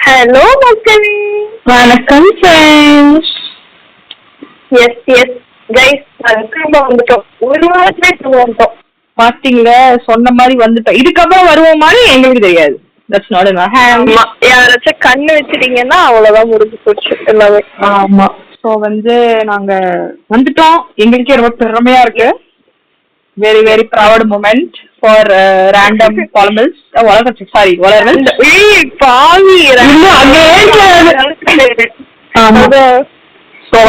Hello மக்களே, வணக்கம் friends. S guys, திரும்ப வந்துட்டோம். ஒரு வாரத்திலே திரும்ப வந்துட்டோம். பாத்தீங்களா, சொன்ன மாதிரி வந்துட்டோம். இதுக்கப்புறம் வருவோமான்னு எங்களுக்கு தெரியாது. தட்ஸ் நாட் எ ஆமா, யாராச்சும் கண்ணு வச்சிட்டீங்கன்னா அவ்வளவுதான், முடிஞ்சு போச்சு எல்லாமே. ஆமா. ஸோ நாங்க வந்துட்டோம். எங்களுக்கே ரொம்ப பெருமையா இருக்கு. Very very proud moment for random பாலிமல்ஸ். வளர்கள். பாவி ஸோ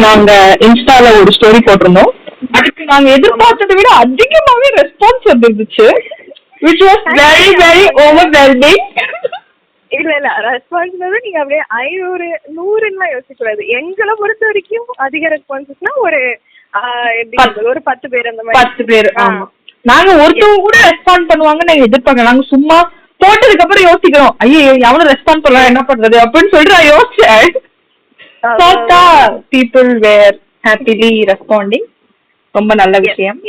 நாங்க இன்ஸ்டால ஒரு ஸ்டோரி போட்டிருந்தோம். அதுக்கு நாங்க எதிர்பார்த்ததை விட அதிகமாவே ரெஸ்பான்ஸ் வந்துருந்துச்சு. which was very very overwhelming. இல்ல ரெஸ்பான்ஸ் நீங்க அப்படியே 500 100 யோசிக்கூடாது. எங்களை பொறுத்த வரைக்கும் அதிக ரெஸ்பான்சஸ்னா ஒரு 10 பேர், அந்த மாதிரி 10 பேர். நாங்க ஒருத்தவங்க கூட ரெஸ்பாண்ட் பண்ணுவாங்கன்னு நாங்க எதிர்பார்க்க. நாங்க சும்மா போட்டதுக்கு அப்புறம் யோசிக்கிறோம், ஐயோ எவனும் ரெஸ்பாண்ட் பண்ணலாம், என்ன பண்றது அப்படின்னு சொல்லிட்டு நான் யோசிச்சேன். people were happily responding. ரொம்ப நல்ல விஷயம்.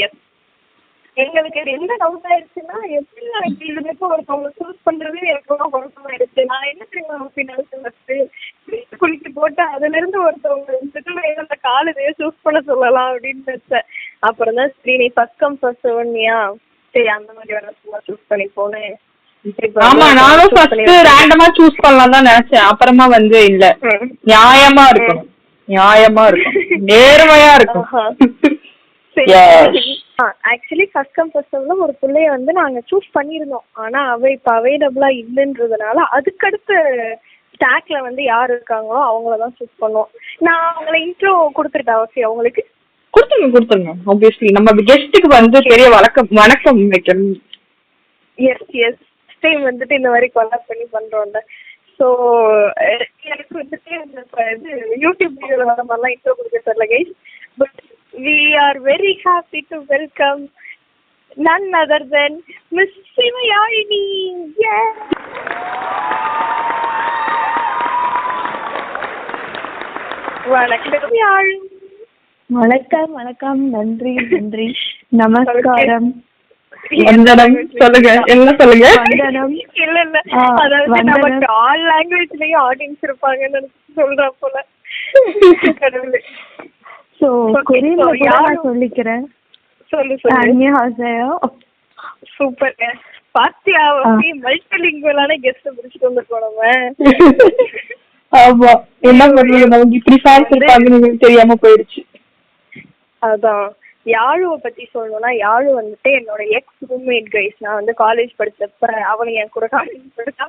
எங்களுக்கு என்ன டவுட் ஆயிடுச்சுன்னா, எப்படி எனக்கு இதுக்கு ஒருத்தவங்க சூஸ் பண்றது எனக்கு ரொம்ப குழப்பமாயிடுச்சு. நான் என்ன தெரியும், குளிக்கு போட்டு அதுல இருந்து ஒருத்தவங்க அந்த காலேஜையே சூஸ் பண்ண சொல்லலாம் அப்படின்னு நினைச்சேன். அப்புறம் தான் சரி, நீ ஃபர்ஸ்ட் கம் ஃபர்ஸ்ட் ஒன்னியா, சரி அந்த மாதிரி வேற சும்மா சூஸ் பண்ணி போனேன். ஆமா, நானும் ஃபர்ஸ்ட் ரேண்டமா சூஸ் பண்ணலாம் தான் நினைச்சேன். அப்புறமா இல்ல, நியாயமா இருக்கும், நேர்மையா இருக்கும். ஆக்சுவலி ஃபர்ஸ்ட் கம் ஃபர்ஸ்ட் ஒரு பிள்ளைய நாங்க சூஸ் பண்ணிருந்தோம். ஆனா அவ இப்ப அவைலபிளா இல்லைன்றதுனால அதுக்கடுத்த ஸ்டாக்ல யாரு இருக்காங்களோ அவங்களதான் சூஸ் பண்ணுவோம். நான் அவங்களை இன்ட்ரோ கொடுத்துட்டேன். ஓகே, அவங்களுக்கு கொடுத்துருங்க. ஆப்வியஸ்லி நம்ம கெஸ்ட்டுக்கு பெரிய வணக்கம் வைக்கணும். எஸ் டைம் இந்த மாதிரி கொலாப் பண்ணி பண்றோம்ல. ஸோ எனக்கு இது யூடியூப் வீடியோல வர மாதிரிலாம் இன்ட்ரோ கொடுக்க தெரியல guys. But we are very happy to welcome none other than Miss Sivayalini. Yeah. வணக்கம். நன்றி நமஸ்காரம். சொல்லுங்க, என்ன சொல்லுங்க. இல்ல அதாவது நமக்கு ஆல் லாங்குவேஜ்லயும் ஆடியன்ஸ் இருப்பாங்கன்னு சொல்றா போல. கடவுளே. சோ கொரியன்ல நான் சொல்லிக்கிறேன். சொல்லு. 안녕하세요. சூப்பர். பாத்தியா, மல்டிலிங்குவலான கெஸ்ட் பிடிச்சிட்டு வந்துருக்கோம் நம்ம. ஆமா, என்ன பண்றது, நமக்கு இப்படி ஃபேன்ஸ் இருப்பாங்கன்னு தெரியாம போயிடுச்சு. அதான் யாழுவை பத்தி சொல்லணும்னா, யாழு என்னோட எக்ஸ் ரூம்மேட் கைஸ். நான் காலேஜ் படிச்சப்ப அவளை என் கூட காலேஜ் படிச்சா.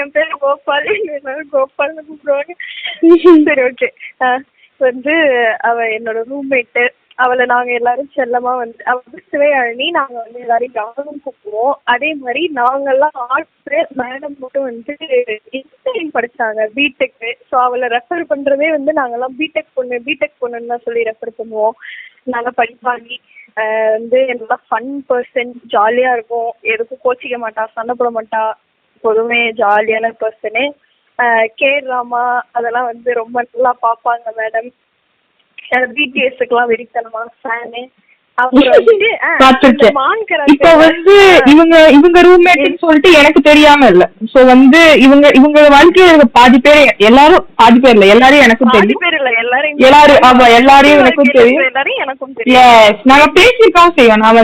என் பேர் கோபால், கோபால்னு கூப்பிடுவாங்க. சரி, ஓகே. அவ என்னோட ரூம்மேட்டு. அவளை நாங்க எல்லாரும் செல்லமா அவ சிவையாழினி. நாங்க எல்லாரையும் யாரும் கூப்பிடுவோம். அதே மாதிரி நாங்கெல்லாம் 8 பேர் மேடம் மட்டும் இன்ஜினியரிங் படிச்சாங்க, பிடெக். ஸோ அவளை ரெஃபர் பண்றதே நாங்கெல்லாம் பிடெக் பொண்ணுன்னு தான் சொல்லி ரெஃபர் பண்ணுவோம். நாங்க படிப்பாளி, என்னெல்லாம் ஃபன் பர்சன், ஜாலியா இருக்கும், எதுக்கும் கோச்சிக்க மாட்டா, சண்டை போட மாட்டா, எப்போதுமே ஜாலியான பர்சனு. கே ராமா அதெல்லாம் ரொம்ப நல்லா பாப்பாங்க மேடம். பிடிஎஸ்க்குலாம் வெறித்தனமான ஃபேனு. இப்ப இவங்க ரூம்மேட்னு சொல்லிட்டு எனக்கு தெரியாம இல்ல. சோ இவங்க வாழ்க்கையில பாதி பேர், எல்லாரும் பாதி பேர் இல்ல, எல்லாரையும் எனக்கும் தெரியும். எல்லாரையும் எனக்கும் தெரியும். நாங்க பேசியிருக்கோம் செய்வோம். நான்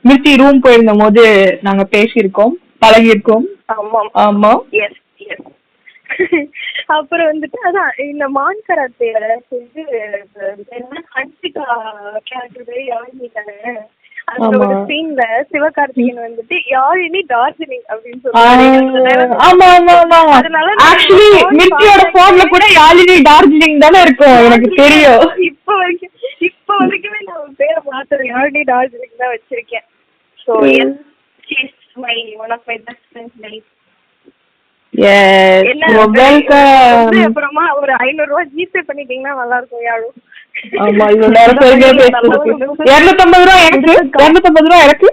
மிர்ச்சி ரூம் போயிருந்த போது நாங்க பேசியிருக்கோம், பழகிருக்கோம். ஆமா. அப்புறம் அதான் இந்த மான் கராத்தேல ஹன்சிகா கேரக்டர் யாழினிட்டாங்க. அந்த ஒரு சீன்ல சிவகார்த்திகேயன் யாழினி டார்ஜிலிங் அப்படின்னு சொல்லுவாங்க. எனக்கு தெரியும். இப்ப வரைக்குமே நான் பேரை மாத்துறேன், யாழினி டார்ஜிலிங் தான் வச்சிருக்கேன். So my one of my best friends life. அப்புறமா ஒரு 500 ரூபாய் ஜிபே பண்ணிட்டீங்கன்னா நல்லா இருக்கும் யாழு. ஆமா, 250 ரூபாய் எனக்கு, 250 ரூபாய் எனக்கு.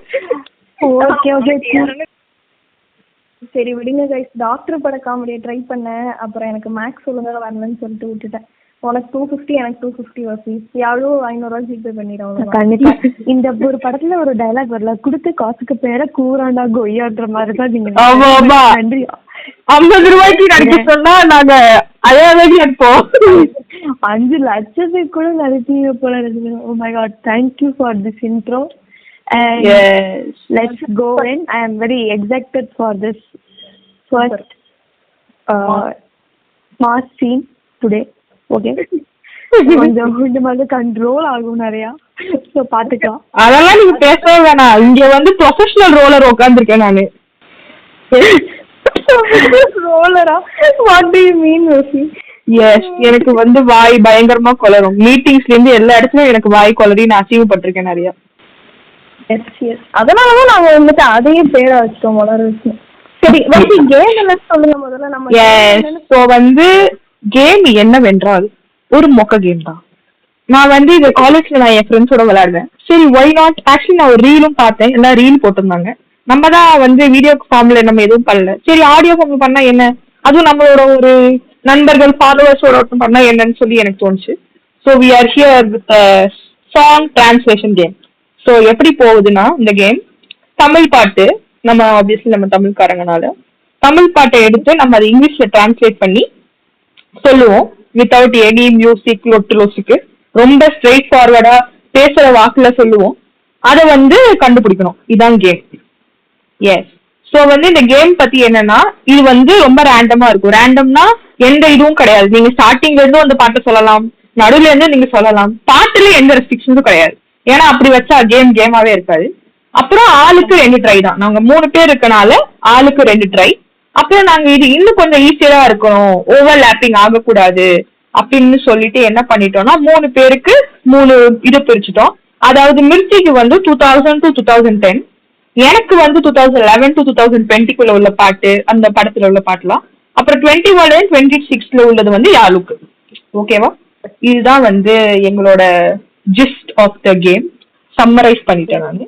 சரி விடுங்க கைஸ். டாக்டர் பட காமெடியை ட்ரை பண்ணேன். அப்புறம் எனக்கு மேக்ஸ் ஒழுங்கா வரலன்னு சொல்லிட்டு விட்டுட்டேன். உனக்கு 250, எனக்கு 250 வசதி. யாரும் 500 ரூபாய் ஜிபே பண்ணிடுவாங்க. கண்டிப்பா இந்த ஒரு படத்துல ஒரு டைலாக் வரல, கொடுத்த காசுக்கு பேர கூறாண்டா கொய்யான்ற மாதிரிதான். நீங்க நன்றி. 50 ரூபாய்க்கு நடிக்க சொன்னா நாங்க அதே மாதிரி எடுப்போம். 5 லட்சத்துக்கு கூட நடிப்பீங்க போல இருக்கு. Oh my god, thank you for this intro. And let's go in. I am very excited for this first mass scene today. Okay. கொஞ்சம் கண்ட்ரோல் ஆகும் நிறையா. ஸோ பாத்துக்கலாம். அதெல்லாம் நீங்க பேசவே வேணாம். இங்க வந்து ப்ரொஃபஷனல் ரோலர் உட்காந்துருக்கேன் நானு. ரோலரா? What do you mean Rosy? Yes, எனக்கு வந்து வாய் பயங்கரமா கொளரும். மீட்டிங்ஸ்ல இருந்து எல்லா இடத்துலயும் எனக்கு வாய் கொளறி நான் அசீவப்பட்டிருக்கேன் நிறைய. அதனாலதான் நாங்க வந்துட்டு அதையே பேரை வச்சிட்டோம் வளர்ச்சி. சரி, கேம் என்ன சொல்லுங்க முதல்ல. நம்ம ஸோ வந்து கேம் என்னவென்றால் ஒரு மொக்க கேம் தான். நான் வந்து இந்த காலேஜ்ல நான் என் ஃப்ரெண்ட்ஸோட விளையாடுவேன். சரி, ஒய் நாட். ஆக்சுவலி நான் ஒரு ரீலும் பார்த்தேன், எல்லாம் ரீல் போட்டிருந்தாங்க. நம்ம தான் வந்து வீடியோ ஃபார்ம்ல நம்ம எதுவும் பண்ணல. சரி, ஆடியோ ஃபார்ம்ல பண்ணா என்ன, அதுவும் நம்மளோட ஒரு நண்பர்கள் ஃபாலோவர்ஸோட பண்ணா என்னன்னு சொல்லி எனக்கு தோணுச்சு. So we are here with song translation game. So எப்படி போகுதுன்னா, இந்த கேம் தமிழ் பாட்டு, நம்ம ஆப்வியஸ்லி நம்ம தமிழ்காரங்கனால தமிழ் பாட்டை எடுத்து நம்ம அதை இங்கிலீஷ்ல டிரான்ஸ்லேட் பண்ணி சொல்லுவோம். வித்தவுட் எனி மியூசிக் லொட்டுக்கு ரொம்ப ஸ்ட்ரெயிட் ஃபார்வர்டா பேசுற வாக்குல சொல்லுவோம். அதை வந்து கண்டுபிடிக்கணும். இதான் கேம். எஸ். ஸோ வந்து இந்த கேம் பத்தி என்னன்னா, இது வந்து ரொம்ப ரேண்டமா இருக்கும். ரேண்டம்னா எந்த இதுவும் கிடையாது. நீங்க ஸ்டார்டிங்ல இருந்தும் அந்த பாட்டை சொல்லலாம், நடுவுல இருந்து நீங்க சொல்லலாம். பாட்டுல எந்த ரெஸ்ட்ரிக்ஷனும் கிடையாது. ஏன்னா அப்படி வச்சா கேமாவே இருக்காது. அப்புறம் ஆளுக்கு 2 ட்ரை தான். நாங்க 3 பேர் இருக்கனால ஆளுக்கு 2 ட்ரை. அப்புறம் நாங்க இது இன்னும் கொஞ்சம் ஈஸியா இருக்கணும், ஓவர்லாப்பிங் ஆகக்கூடாது அப்படின்னு சொல்லிட்டு என்ன பண்ணிட்டோம்னா, 3 பேருக்கு 3 இது பிரிச்சுட்டோம். அதாவது மிர்ச்சிக்கு வந்து 2000 to 2010, எனக்கு வந்து 2011 to 2020 உள்ள பாட்டு, அந்த படத்துல உள்ள பாட்டுலாம். அப்புறம் 21 26 உள்ளது வந்து யாழுக்கு. ஓகேவா? இதுதான் வந்து எங்களோட gist of the game. Summarise பண்ணிட்டேன் நான்.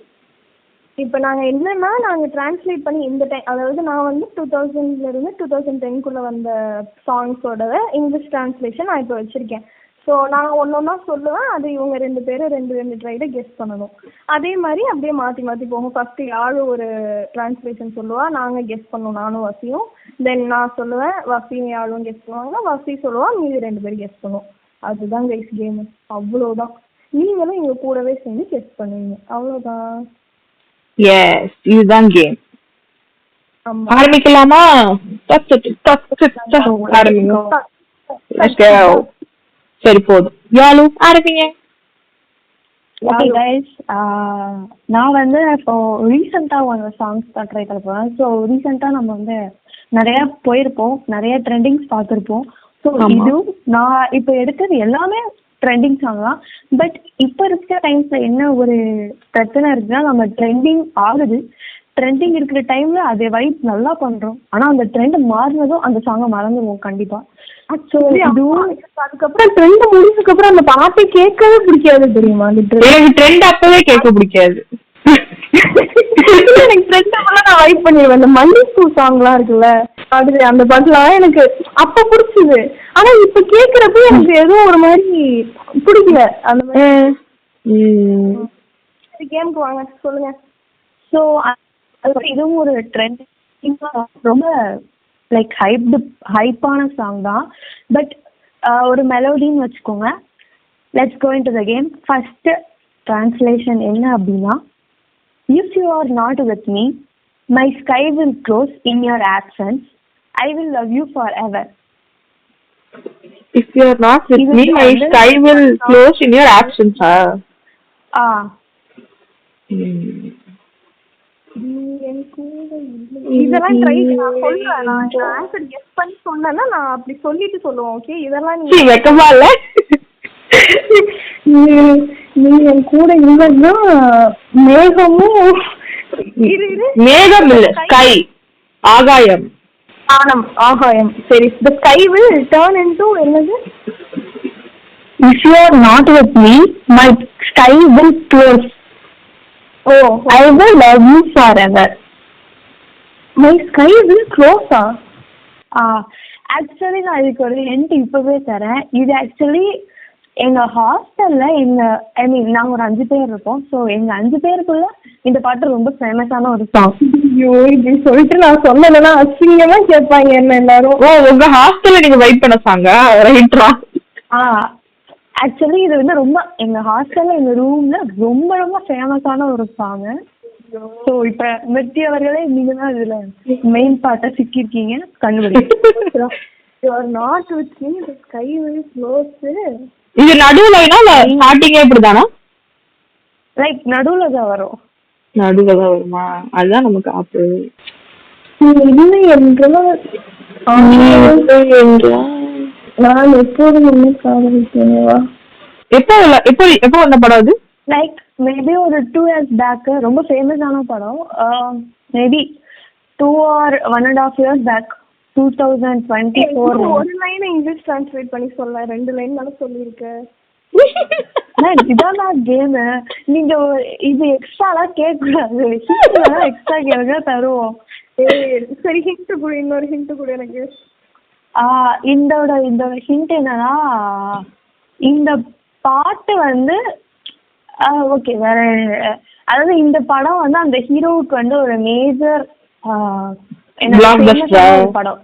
இப்போ நாங்கள் என்னன்னா, நாங்கள் டிரான்ஸ்லேட் பண்ணி இந்த டைம், அதாவது நான் வந்து 2000 to 2010 வந்த சாங்ஸோட இங்கிலீஷ் டிரான்ஸ்லேஷன் நான் இப்போ வச்சுருக்கேன். ஸோ நான் ஒன்றா சொல்லுவேன், அது இவங்க 2 பேரும் 2 ட்ரைட கெஸ் பண்ணணும். அதே மாதிரி அப்படியே மாற்றி மாற்றி போகும். ஃபர்ஸ்ட் யாரும் ஒரு டிரான்ஸ்லேஷன் சொல்லுவா, நாங்கள் கெஸ் பண்ணுவோம், நானும் வசியும். தென் நான் சொல்லுவேன், வசியும் யாரும் கெஸ் பண்ணுவாங்க, வசி சொல்லுவா, மீதி 2 பேரும் கெஸ் பண்ணுவோம். அதுதான் கைஸ் கேமு. அவ்வளோதான். நீங்களும் இங்க கூடவே சேர்ந்து கெஸ் பண்ணுவீங்க, அவ்வளோதான். எஸ், இதுதான் கேம். ஆரம்பிக்கலாமா? சரி, போதும். யாழு ஆரம்பிங்க. ஓகே கைஸ், நான் வந்து இப்போ ரீசெண்டாக ஒரு சாங்ஸ் தான் ட்ரை பண்ண போகிறேன். ஸோ ரீசெண்டாக நம்ம வந்து நிறையா போயிருப்போம், நிறைய ட்ரெண்டிங்ஸ் பார்த்துருப்போம். ஸோ இதுவும் நான் இப்போ எடுத்தது எல்லாமே ட்ரெண்டிங் சாங் தான். பட் இப்போ இருக்கிற டைம்ஸில் என்ன ஒரு பிரச்சனை இருக்குன்னா, நம்ம ட்ரெண்டிங் ஆகுது, ட்ரெண்டிங் இருக்கிற டைம்ல அதே வைப் நல்லா பண்றோம். ஆனா அந்த ட்ரெண்ட் மாறினதும் அந்த சாங்கை மறந்துடுவோம் கண்டிப்பா. ஆக்சுவலி அதுக்கப்புறம் ட்ரெண்ட் முடிஞ்சதுக்கு அப்புறம் அந்த பாட்டை கேட்கவே பிடிக்காது, தெரியுமா? எனக்கு ட்ரெண்ட் அப்பவே கேட்க பிடிக்காது. எனக்கு ட்ரெண்ட் அப்பெல்லாம் நான் வைப் பண்ணிடுவேன். இந்த மல்லிப்பூ சாங்லாம் இருக்குல்ல, அது அந்த பாட்டுலாம் எனக்கு அப்ப பிடிச்சது. ஆனா இப்ப கேக்குறப்ப எனக்கு ஏதோ ஒரு மாதிரி பிடிக்கல அந்த மாதிரி. கேமுக்கு வாங்க, சொல்லுங்க. ஸோ இதுவும் ஒரு ட்ரெண்ட், ரொம்ப லைக் ஹைப்பான சாங் தான். பட் ஒரு மெலோடின்னு வச்சுக்கோங்க. Let's go into the game. First translation என்ன அப்படின்னா, if you are not with me, my sky will close in your absence. I will love you forever. If you are not with me, my sky will close in your absence. இதெல்லாம் try நான் சொல்றேன். நான் answer guess பண்ணி சொன்னேன்னா நான் அப்படி சொல்லிட்டு சொல்லுவோம். ஓகே, இதெல்லாம் நீ வெக்கமா இல்ல? நீ என் கூட இல்லைன்னா மேகமும் மேகம் இல்ல, ஸ்கை, ஆகாயம். ஆகாயம். சரி, the sky will turn into என்னது? If you are not with me, my sky will close. Oh, I will love you forever. My sky will close. Actually நான் இதுக்கு ஒரு ஹிண்ட் இப்பவே தரேன். இது ஆக்சுவலி எங்க ஹாஸ்டல்ல நாங்க ஒரு 5 பேர் இருக்கோம். ஸோ எங்க 5 பேருக்குள்ள இந்த பாட்டு ரொம்ப ஃபேமஸான ஒரு சாங். ஐயோ இப்படி சொல்லிட்டு நான் சொன்னேன்னா அசிங்கமா கேட்பாங்க என்ன எல்லாரும். ஓ உங்க ஹாஸ்டல்ல நீங்க வெயிட் பண்ண சாங்க ரைட்ரா? ஆக்சுவலி இது வந்து ரொம்ப எங்க ஹாஸ்டல்ல எங்க ரூம்ல ரொம்ப ரொம்ப ஃபேமஸான ஒரு சாங். ஸோ இப்ப மிர்த்தி அவர்களே நீங்க தான் இதுல மெயின் பார்ட்டை சிக்கிருக்கீங்க, கண்டுபிடிங்க. You are not with me the sky very close. இது நடுவுல ஸ்டார்டிங்கே இப்படிதானா? லைக் நடுவுல தான் வரும். நடுவுல தான் வருமா? அதுதான் நமக்கு ஆப்பு. இல்லை என்றால் நான் எப்போதும் என்ன காதலித்தேனேவா? எப்போ வந்த படம் அது? லைக் மேபி ஒரு 2 years பேக். ரொம்ப ஃபேமஸான படம். Maybe 2 or 1.5 years back. 2024. ஒரு லைன் இங்கிலீஷ் டிரான்ஸ்லேட் பண்ணி சொல்ல, 2 லைன் தானே சொல்லியிருக்கேன். இதான் கேம். நீங்க இது எக்ஸ்ட்ராலாம் கேட்கக்கூடாது. எக்ஸ்ட்ரா கேளுங்க தருவோம். சரி ஹிண்ட் கூட, இன்னொரு ஹிண்ட் கூட எனக்கு. இந்த ஹிண்ட் என்னன்னா, இந்த பாட்டு வந்து ஓகே வேற, அதாவது இந்த படம் வந்து அந்த ஹீரோவுக்கு வந்து ஒரு மேஜர் படம்.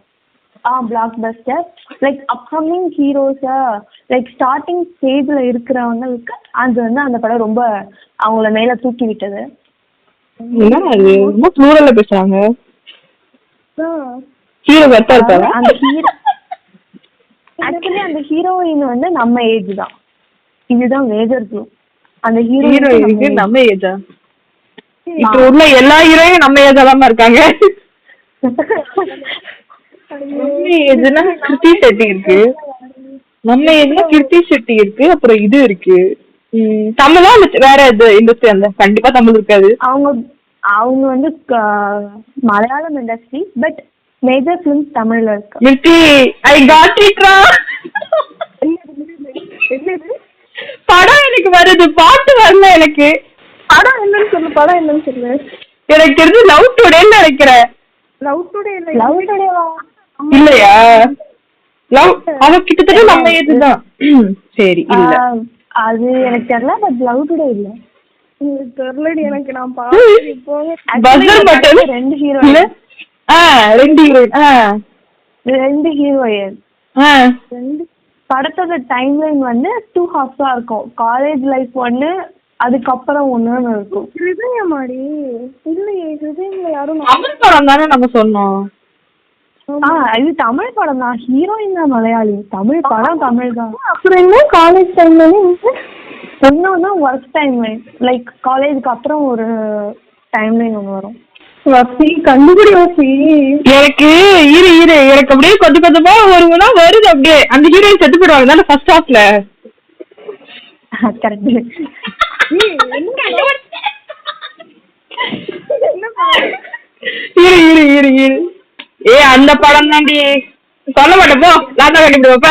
Blockbuster. லைக் அப்கமிங் ஹீரோஸா, லைக் ஸ்டார்டிங் ஸ்டேஜ்ல இருக்கிறவங்களுக்கு அது வந்து அந்த படம் ரொம்ப அவங்கள மேல தூக்கி விட்டது. ரொம்ப ப்ளூரல்ல பேசுறாங்க. ஹீரோ வெட்டா இருக்காங்க. அந்த ஹீரோ ஆக்சுவலி அந்த ஹீரோயின் வந்து நம்ம ஏஜ் தான். இதுதான் மேஜர் க்ளூ. அந்த ஹீரோயினுக்கு நம்ம ஏஜா? இப்போ உள்ள எல்லா ஹீரோயும் நம்ம ஏஜா தான் இருக்காங்க. கிருத்தி செட்டி இருக்கு, நம்ம ஏஜ்ல கிருத்தி செட்டி இருக்கு, அப்புறம் இது இருக்கு. தமிழா வேற இது இண்டஸ்ட்ரி? அந்த கண்டிப்பா தமிழ் இருக்காது. அவங்க வந்து Malayalam industry, but major film தமிழ்ல இருக்கு. மிர்த்தி ஐ காட் இட் ரா. படம் எனக்கு வருது, பாட்டு வரல எனக்கு. படம் என்னன்னு சொல்லு, படம் என்னன்னு சொல்லு. எனக்கு தெரிஞ்சு லவ் டுடேன்னு நினைக்கிறேன். லவ் டுடே இல்ல. லவ் டுடேவா? இல்லையா? லவ் அவ கிட்டத்தட்ட நம்ம ஏஜ்தான். சரி இல்ல அது எனக்கு தெரியல, பட் லவ் டுடே இல்ல. தெரியலடி எனக்கு. நான் பஸ்ஸர் பட்டன். 2 ஹீரோயின். 2 ஹீரோயின். படத்தோட டைம் லைன் வந்து 2 ஹார்ஸா இருக்கும். காலேஜ் லைஃப் ஒண்ணு, அதுக்கப்புறம் ஒண்ணுன்னு இருக்கும். ஹிருதயமாடி? இல்லையே, ஹிருதயம்ல யாரும் தமிழ் படம் தானே நம்ம சொன்னோம். இது தமிழ் படம் தான். ஹீரோயின் தான் மலையாளி. தமிழ் படம் தமிழ் தான். அப்புறம் என்ன காலேஜ் டைம் லைன்? இன்னொன்னா ஒர்க் டைம் லைன். லைக் காலேஜுக்கு அப்புறம் ஒரு டைம் லைன் ஒன்று வரும். கண்டுபிடி வசி. எனக்கு எனக்கு அப்படியே கொஞ்சம் கொஞ்சமா வரும்னா வருது. அப்படியே அந்த ஹீரோயின் செத்து போயிடுவாங்க தானே ஃபர்ஸ்ட் ஹாஃப்ல. கரெக்ட். இரு அந்த படம் தாண்டி சொல்ல மாட்டேன் போ. நான் தான் கண்டுபிடிப்ப.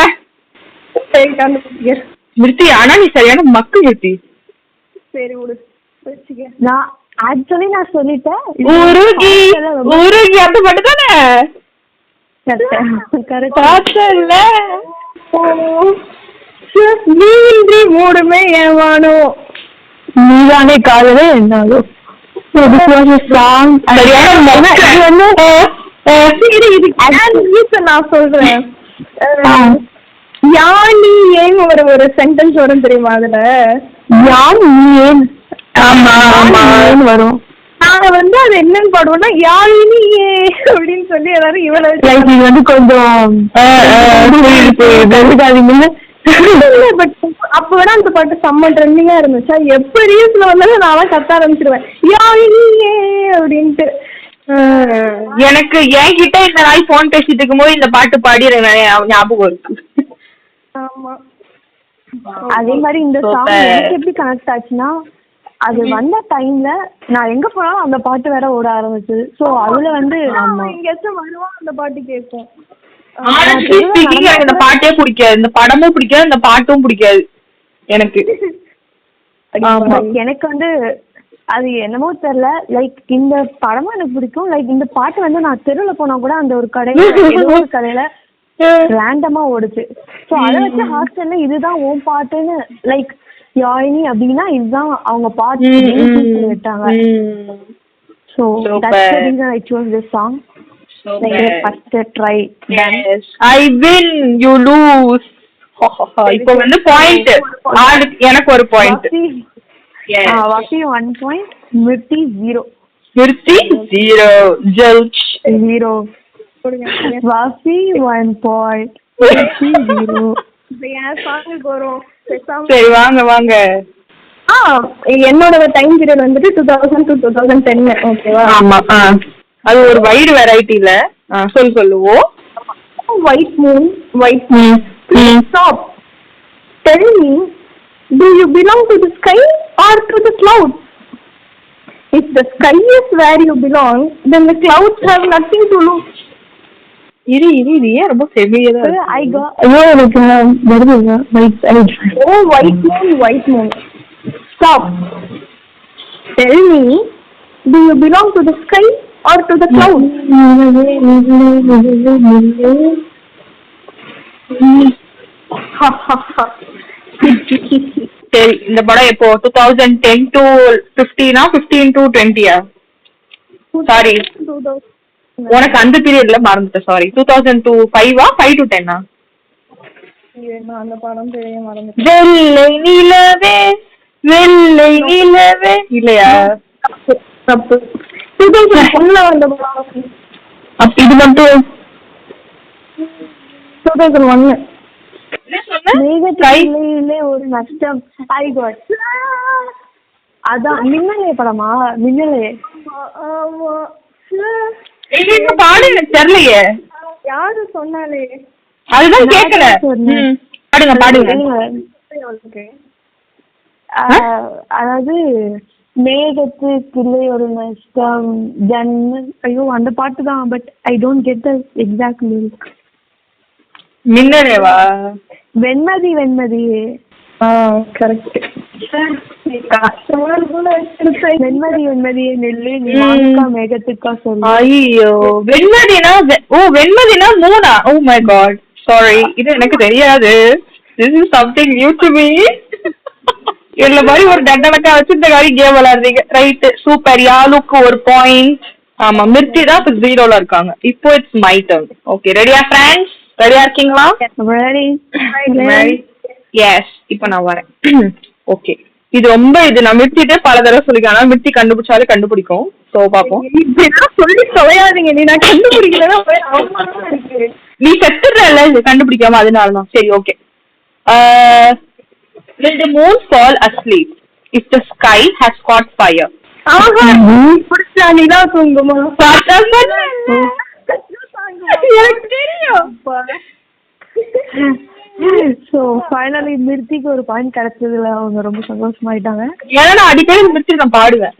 மிர்த்தி ஆனா நீ சரியான மக்கு மிர்த்தி. சரி விடு. நான் ஆக்சுவலி நான் சொல்லிட்டேன். உருகி அந்த பாட்டு தானே? கரெக்டா? நீ மூடுமே ஏவானோ நீதானே காதலே என்னாலோ. நான் சொல்றேன். யான் நீ ஏன் ஒரு சென்டென்ஸ் வரும் தெரியுமா? அதுல யான் நீ ஏன் வரும். நாங்க வந்து அது என்னன்னு பாடுவோம்னா யாழினியே அப்படின்னு சொல்லி எல்லாரும் இவ்வளவு வந்து கொஞ்சம் அப்ப வேணா அந்த பாட்டு செம்ம ட்ரெண்டிங்கா இருந்துச்சா. எப்ப ரீல்ஸ்ல வந்தாலும் நான் கத்த ஆரம்பிச்சிருவேன் யாழினியே அப்படின்ட்டு. எனக்கு என்கிட்ட இந்த நாள் போன் பேசிட்டு இருக்கும் போது இந்த பாட்டு பாடி ஞாபகம் இருக்கு. ஆமா, அதே மாதிரி இந்த சாங் எனக்கு எப்படி கனெக்ட் ஆச்சுன்னா, அது வந்த டைம்ல நான் எங்க போனாலும் அந்த பாட்டு வேற ஓட ஆரம்பிச்சது. சோ அதுல வந்து எங்கேயாச்சும் வருவான் அந்த பாட்டு கேட்போம். எனக்கு இந்த பாட்டே பிடிக்காது, இந்த படமும் பிடிக்காது, இந்த பாட்டும் பிடிக்காது எனக்கு. எனக்கு வந்து அது என்னமோ தெரியல, லைக் இந்த படமும் எனக்கு பிடிக்கும். லைக் இந்த பாட்டு வந்து நான் தெருவுல போனா கூட அந்த ஒரு கடையில ரேண்டமா ஓடுச்சு. சோ அதை வச்சு ஹாஸ்டல்ல இதுதான் உன் பாட்டுன்னு, லைக் யாழினி அப்படின்னா இதுதான் அவங்க பாட்டு விட்டாங்க. So that's the reason I chose this song. First try. Yes. I win, you lose. இப்போ வந்து பாயிண்ட் எனக்கு ஒரு பாயிண்ட். வாசி 1 point, மிர்த்தி 0. மிர்த்தி 0. ஜல்ச் 0. வாசி 1 point, மிர்த்தி 0. ஏன் சாங்குக்கு வரும். சரி வாங்க வாங்க. என்னோட டைம் பீரியட் வந்துட்டு 2000 to 2010. ஓகேவா? ஆமா. அது ஒரு வைட் வெரைட்டில சொல்லுவோம். White moon. Please stop. Tell me, do you belong to the sky or to the clouds? If the sky is where you belong, then the clouds have nothing to look. இது ஏன் ரொம்ப ஃபெமிலியரா இருக்கு? I got எனக்கு வருதுங்க white side. Oh, white moon. Stop. Tell me, do you belong to the sky or to the clouds? சரி இந்த படம் எப்போ 2010 to 15 15 to 20? சாரி உனக்கு அந்த பீரியட்ல மறந்துட்டேன். Sorry 2000 to 5 5 to 10? அந்த படம் பேரே மறந்துட்டேன். வெள்ளை நிலவே இல்லையா? தப்பு. 2001 வந்த படம். இது மட்டும் 2001. மேகத்திலே ஒரு நஷ்டம். I got. அதான் மின்னலே படமா? மின்னலே. பாடு தெரியலையே. யாரு சொன்னாலே? அதுதான் கேக்கல. பாடுங்க. அதாவது மேகத்துக்குள்ளே ஒரு நஷ்டம் ஜன்னல். ஐயோ அந்த பாட்டு தான். But I don't get the exact lyric. மின்னலேவா? வெண்மதி. கரெக்ட். வெண்மதி நெல்லு மேகத்துக்கா சொல்லு. ஐயோ வெண்மதினா வெண்மதினா மூணா? ஓ மை காட், சாரி, இது எனக்கு தெரியாது. This is something new to me. இதுல மாதிரி ஒரு டண்டனக்கா வச்சு இந்த மாதிரி கேம் விளையாடுறீங்க. Right, super. யாலுக்கு ஒரு பாயிண்ட். ஆமா, மிர்த்தி தான் 0ல இருக்காங்க. இப்போ இட்ஸ் மை டர்ன். ஓகே, ரெடியா ஃப்ரெண்ட்ஸ்? ரெடியா இருக்கீங்களா? எஸ், இப்போ நான் வரேன். ஓகே, இது ரொம்ப நான் மிர்த்திட்டே பல தடவை சொல்லிருக்கேன். ஆனா மிர்த்தி கண்டுபிடிச்சாலே கண்டுபிடிக்கும். சோ பாப்போம். சொல்லி தொலையாதீங்க. நீ நான் கண்டுபிடிக்கல. நீ செத்துறல கண்டுபிடிக்காம, அதனாலதான். சரி, okay. Will the moon fall asleep if the sky has caught fire? புடிச்சா நீதான் தூங்குமா? எனக்கு தெரியும். சோ ஃபைனலி மிர்த்திக்கு ஒரு பாயிண்ட் கிடைச்சதுல அவங்க ரொம்ப சந்தோஷமாயிட்டாங்க. ஏன்னா நான் அடிக்கடி மிர்த்தி நான் பாடுவேன்.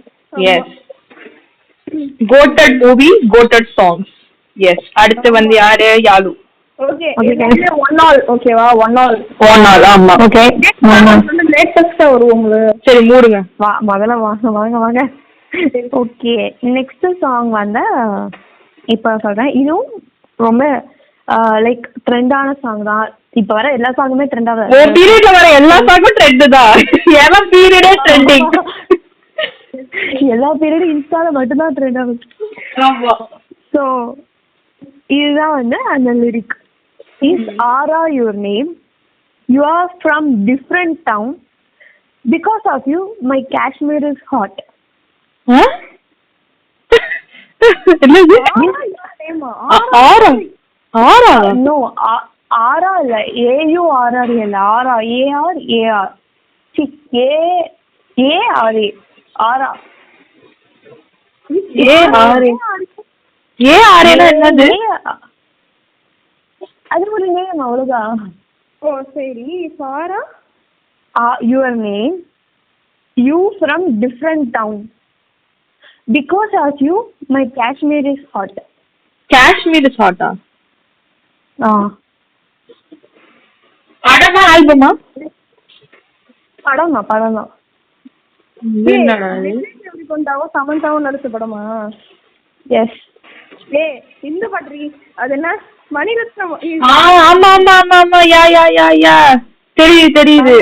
Yes, goated movie, goated songs. Yes, அடுத்து வந்து யாரு? யாலு. Okay, 1-all. ஓகேவா? 1-all. ஆமா. ஓகே, லேட்டஸ்டா வருவோம்ல. சரி, மூடுங்க. முதல்ல வாங்க. ஓகே, நெக்ஸ்ட் சாங் வந்து இப்ப சொல்றேன். இதுவும் ரொம்ப லைக் ட்ரெண்டான சாங் தான். இப்ப வர எல்லா சாங்குமே ட்ரெண்டா தான். பீரியட்ல வர எல்லா சாங்கும் ட்ரெண்ட் தான். ஏன்னா பீரியடே ட்ரெண்டிங். எல்லா பீரியடும் இன்ஸ்டால மட்டும் தான் ட்ரெண்ட் ஆகுது. ஆமா. சோ இதுதான் வந்து அந்த lyric. Is aura your name, you are from different town, because of you my Kashmir is hot. என்னது? ஆரா? நோ, ஆரா இல்ல, AURR இல்ல, aura, ARAR. See, ARA. Aura. ARA என்னது? அது ஒரு நேம், அவ்வளவுதான். ஓ சரி. Are your name, you from different town, because of you my Kashmir is hot. Kashmir is ஹாட்டா? படமா ஆல்பமா? படம் தான். சமந்தாவும் நடிச்ச படமா? எஸ். இந்த பாட்டு அது என்ன? மணிரத்னம். ஆமா. யா தெரியுது.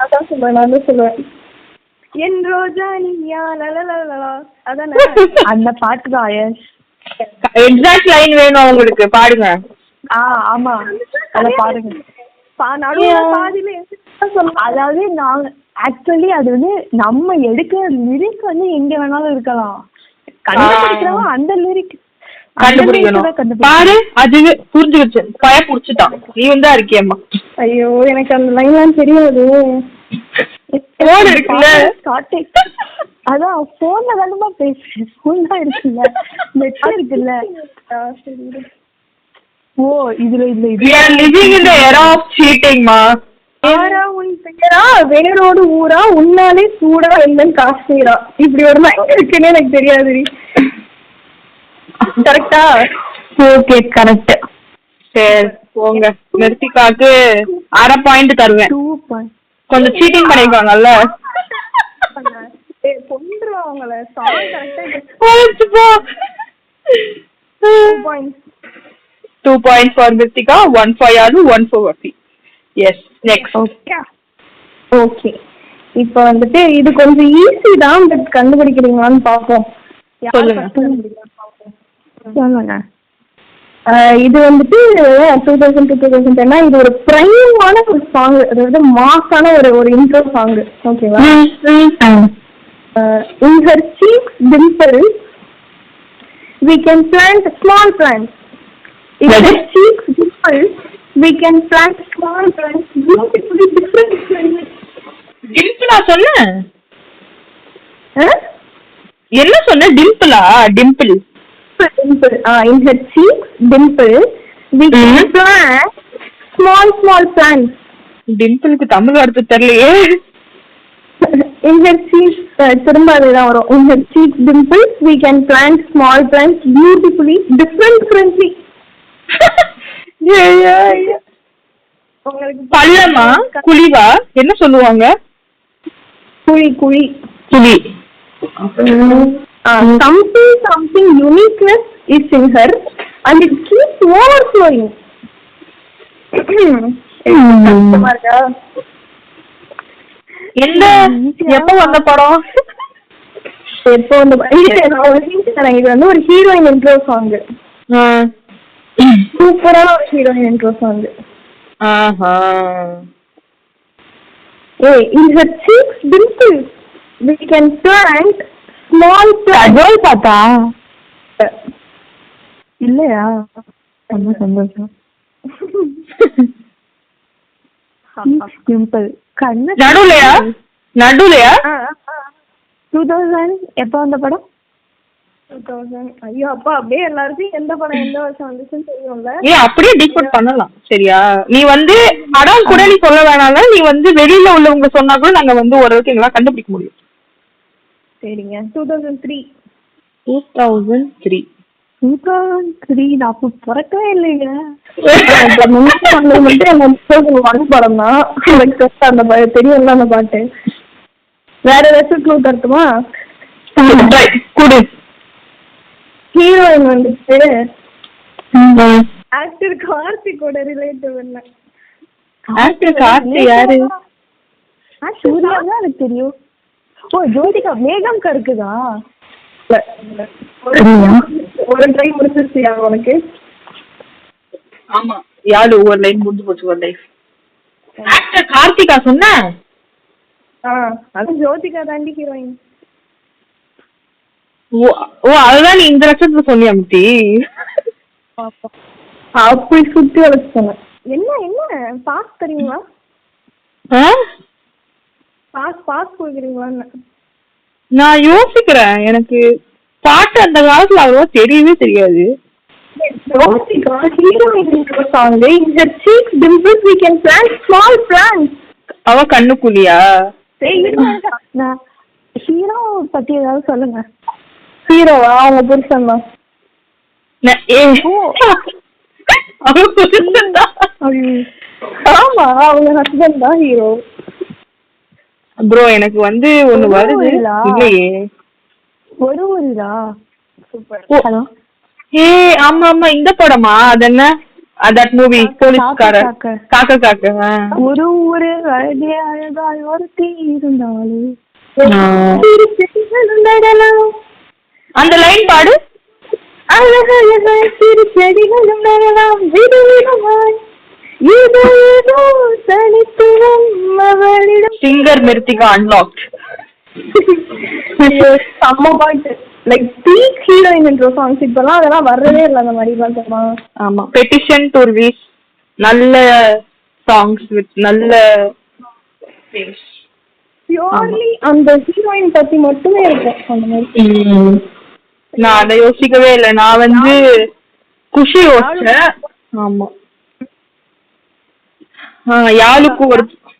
அதான் சொல்றேன், நான் சொல்லுவேன். என் ரோஜா நீயா லலலலலா அதானே அந்த பாட்டு தான். எக்ஸாக்ட் லைன் வேணும் உங்களுக்கு, பாடுங்க. ஆமா அத பாருங்க. பாதியில அதாவது நாங்க ஆக்சுவலி அது வந்து நம்ம எடுக்கிற லிரிக் வந்து எங்க வேணாலும் இருக்கலாம். கண்டுபிடிக்கிறவங்க அந்த லிரிக் கண்டுபிடிக்கணும். பாரு அது புரிஞ்சுக்கிச்சு, பய புடிச்சுட்டான். நீ வந்து இருக்கியம்மா. ஐயோ எனக்கு அந்த லைன்லாம் தெரியாது. அதான் போன்ல தானமா பேசுறேன். போன் தான் இருக்குல்ல, நெட் இருக்குல்ல. ஓ இதுல வேரோடு ஊரா உன்னாலே சூடா இல்லன்னு காஷ்மீரா, இப்படி ஒரு லைன் இருக்குன்னு எனக்கு தெரியாது. கரெக்டா? Okay correct. சரி போங்க. நிறுத்திக்காக்கு அரை பாயிண்ட் தருவேன். கொஞ்சம் சீட்டிங் பண்ணிருக்காங்கல்ல. பொண்ணுவாங்கள சாங் கரெக்டா 2 points for Nirtika, 1 for Yadu, 1 for Vafi. Yes, next. Okay இப்போ வந்துட்டு இது கொஞ்சம் ஈஸி தான், பட் கண்டுபிடிக்கிறீங்களான்னு பாப்போம். சொல்லுங்க. இது வந்துட்டு 2000-2010 இது ஒரு பிரைமான ஒரு சாங், அதாவது மாசான ஒரு இன்ட்ரோ சாங். ஓகேவா? In her cheeks dimples we can plant small plants. In her cheeks dimples we can plant small plants beautifully different plants. டிம்பிளா சொன்ன? என்ன சொன்ன? டிம்பிளா? Dimple. In her cheeks dimples we can plant small plants. டிம்பிளுக்கு Tamil அர்த்தம் தெரியலையே. In her cheeks திரும்ப அதுதான் வரும். In her cheeks dimples we can plant small plants beautifully differently. உங்களுக்கு பள்ளமா குழிவா என்ன சொல்லுவாங்க? குழி. Something uniqueness is in her and it keeps overflowing. என்ன எப்ப வந்த படம்? எப்போ வந்து இது வந்து ஒரு ஹீரோயின் இன்ட்ரோ சாங். சூப்பரான ஒரு heroine intro song. In her cheeks dimples we can plant small plants. பார்த்தா இல்லையா? ரொம்ப சந்தோஷம். டிம்பிள் நடுலையா 2000 எப்ப வந்த படம்? 2000. ஐயோ அப்பா அப்படியே எல்லாருக்கும் எந்த படம் எந்த வருஷம் வந்துச்சுன்னு தெரியும்ல. அப்படியே டிகோட் பண்ணலாம். சரியா? நீ வந்து படம் கூட நீ சொல்ல வேணாம், நீ வந்து வெளியில உள்ளவங்க சொன்னா கூட நாங்க வந்து ஓரளவுக்கு எங்களால கண்டுபிடிக்க முடியும். சரிங்க. 2003 நான் அப்ப பிறக்கவே இல்லைங்க. படம் தான் அந்த தெரியும்ல அந்த பாட்டு. வேற ஏதாச்சும் க்ளூ தரட்டுமா? ஹீரோயின் வந்துட்டு ஆக்டர் கார்த்திகோட ரிலேட்டிவ். என்ன ஆக்டர் கார்த்தி? யாரு? சூர்யா தான் எனக்கு தெரியும். ஓ ஜோதிகா. மேகம் கருக்குதா? ஒரு ட்ரை முடிச்சிருச்சியா உனக்கு? ஆமா யாரு ஒரு லைன் முடிஞ்சு போச்சு. ஒரு லைஃப் ஆக்டர் கார்த்திகா சொன்ன? அது ஜோதிகா தாண்டி ஹீரோயின். ஓ அதுதான் நீ இந்த லட்சத்துல சொன்னியா முட்டி? அப்படி சுத்தி வளர்ச்சி சொன்னேன். என்ன பாஸ் தரீங்களா? பாஸ் கொடுக்குறீங்களான்னு நான் யோசிக்கிறேன். எனக்கு பாட்டு அந்த காலத்துல அவ்வளவா தெரியவே தெரியாது. அவ கண்ணுக்குள்ளியா? ஹீரோ பத்தி ஏதாவது சொல்லுங்க. ஹீரோவா? அவங்க புருஷன் தான். ஆமா அவங்க ஹஸ்பண்ட் தான் ஹீரோ. ப்ரோ எனக்கு வந்து ஒண்ணு வருது இல்லையே. ஒரு ஊரா? சூப்பர். ஹலோ. ஆமா ஆமா இந்த படமா? அது என்ன தட் மூவி? போலீஸ்கார காக்க. ஒரு ஊரு அழகே அழகாய் ஒருத்தி இருந்தாலும் அந்த லைன் பாடு. சிறு செடிகளும் நடலாம் விதவிதமாய் சிங்கர் மிருத்திகா அன்லாக்ட். செம்ம பாட்டு. லைக் பீக் ஹீரோயின் சாங்ஸ் இப்பெல்லாம் அதெல்லாம் வர்றதே இல்லை அந்த மாதிரி பாட்டுமா. ஆமா, பெட்டிஷன் டு ரிலீஸ் நல்ல சாங்ஸ் வித் நல்ல பியூர்லி அந்த ஹீரோயின் பத்தி மட்டுமே இருக்கும் அந்த மாதிரி. நான் அதை யோசிக்கவே இல்லை. நான் வந்து குஷி யோசிச்சேன். ஆமா,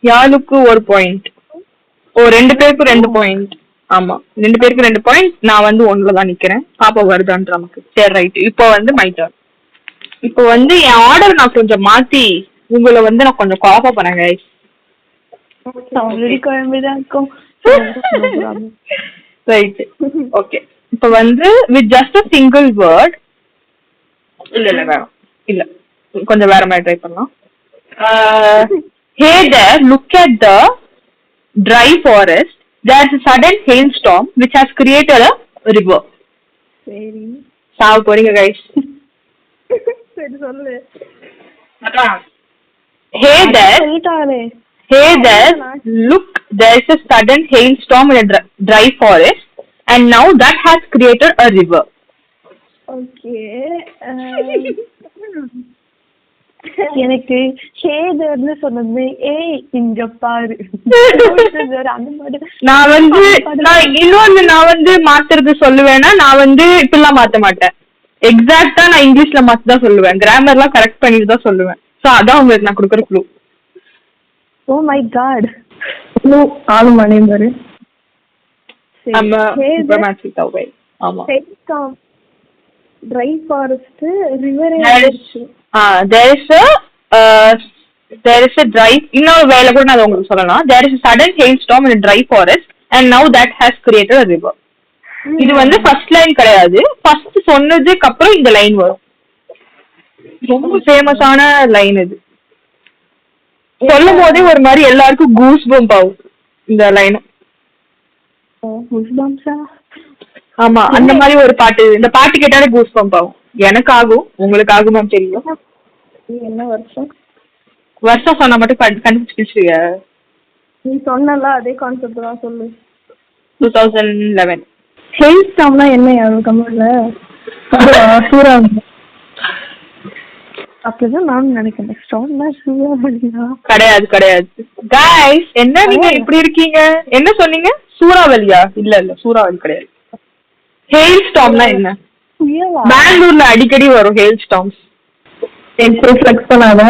யாழுக்கு ஒரு பாயிண்ட். ஓ, 2 பேருக்கு 2 பாயிண்ட். ஆமா, 2 பேருக்கு 2 பாயிண்ட். நான் வந்து 1லதான் நிக்கிறேன். பாப்பா வருதான்ற நமக்கு. சரி, ரைட். இப்போ வந்து மை டர்ன். இப்போ வந்து என் ஆர்டர் நான் கொஞ்சம் மாத்தி உங்களை வந்து நான் கொஞ்சம் காப்பா பண்ணேன் கைஸ். Right, okay. இப்போ வந்து with just a single word. இல்ல வேணும். இல்ல, கொஞ்சம் வேற மாதிரி ட்ரை பண்ணலாம். Hey there, look at the dry forest. There's a sudden hailstorm which has created a river. சரி, சாவ போறீங்க கைஸ். சரி சொல்லு. Hey there, look, there's a sudden hailstorm in a dry forest and now that has created a river. Okay. எனக்கு ஹேதர்னு சொன்னது ஏய் இங்க பாரு அந்த மாதிரி. நான் இன்னொன்னு நான் வந்து மாத்துறது சொல்லுவேன்னா, நான் வந்து இப்பெல்லாம் மாத்த மாட்டேன். எக்ஸாக்டா நான் இங்கிலீஷ்ல மாத்தி தான் சொல்லுவேன். கிராமர்லாம் கரெக்ட் பண்ணிட்டு தான் சொல்லுவேன். சோ அதான் உங்களுக்கு நான் கொடுக்குற clue. Oh my god, clue ஆளு மணி பாரு. நம்ம ரொமான்டிக் தவை. ஆமா, dry forest, river. there is a dry. இன்னொரு வேலை கூட நான் உங்களுக்கு சொல்லலாம். there is a sudden hailstorm in a dry forest and now that has created a river. இது வந்து ஃபர்ஸ்ட் லைன் கிடையாது. ஃபர்ஸ்ட் சொன்னதுக்கு அப்புறம் இந்த லைன் வரும். ரொம்ப ஃபேமஸான லைன் இது. சொல்லும் போதே ஒரு மாதிரி எல்லாருக்கும் கூஸ் பம்ப் ஆகும் இந்த லைன். ஆமா, அந்த மாதிரி ஒரு பாட்டு. இந்த பாட்டு கேட்டாலே கூஸ் பம்ப் ஆகும். எனக்கு ஆகும், உங்களுக்கு ஆகுமா தெரியும். என்ன வருஷம் சொன்னா மட்டும் கண்டுபிடிச்சிருக்க. நீ சொன்னல அதே கான்செப்ட் தான் சொல்லு. 2011. ஹெயில் ஸ்டாம்னா என்ன யாரும் கமெண்ட்ல சூறாவளி அப்படிதான் நானும் நினைக்கிறேன். ஸ்டாம்னா சூறாவளியா? கிடையாது. गाइस, என்ன நீங்க இப்படி இருக்கீங்க? என்ன சொன்னீங்க? சூறாவளியா? இல்ல சூறாவளி கிடையாது. ஹெயில் ஸ்டாம்னா என்ன? பெங்களூர்ல அடிக்கடி வரும் ஹெயில் ஸ்டாம்ஸ். எனக்கு ஃப்ளெக்ஸ் பண்ணாத.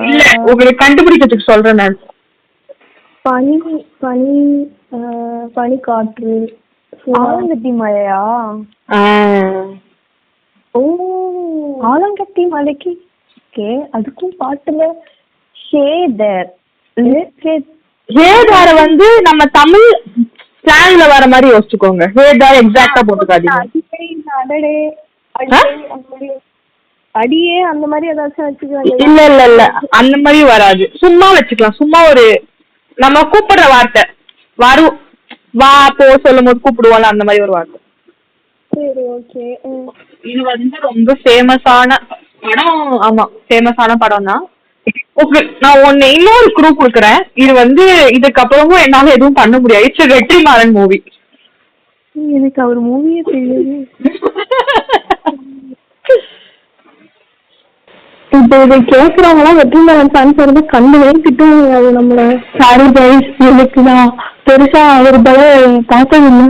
இல்ல, உங்களுக்கு கண்டுபிடிக்கிறதுக்கு சொல்றேன் நான். பனி காற்று, ஆலங்கட்டி மழையா? ஓ, ஆலங்கட்டி மலைக்கு ஓகே. அதுக்கும் பாட்டுல ஹேதர். ஹேதார வந்து நம்ம தமிழ் ஸ்லாங்ல வர மாதிரி யோசிச்சுக்கோங்க. ஹேதார் எக்ஸாக்ட்டா போட்டுக்காதீங்க. அடியே அந்த மாதிரி ஏதாச்சும் வச்சுக்கலாம். இல்ல அந்த மாதிரி வராது. சும்மா வச்சுக்கலாம். சும்மா ஒரு நம்ம கூப்பிடுற வார்த்தை வரும். வா போ சொல்லும் போது கூப்பிடுவோம்ல, அந்த மாதிரி ஒரு வார்த்தை. சரி, ஓகே. இது வந்து ரொம்ப ஃபேமஸான படம். ஆமா, ஃபேமஸான படம் தான். ஓகே, நான் இன்னொரு க்ளூ கொடுக்குறேன். இது வந்து இதுக்கப்புறமும் என்னால எதுவும் பண்ண முடியாது. It's Vetrimaaran movie. எனக்கு அவர் மூவியே தெரியாது. இப்போ இதை கேட்கறவங்களாம் வெற்றிமாறன் ஃபேன்ஸ் வந்து கண்டுவே திட்டுவாங்க. அது நம்மள சாரி கைஸ், எனக்கு நான் பெருசா அவர் படம் பார்த்ததில்லை.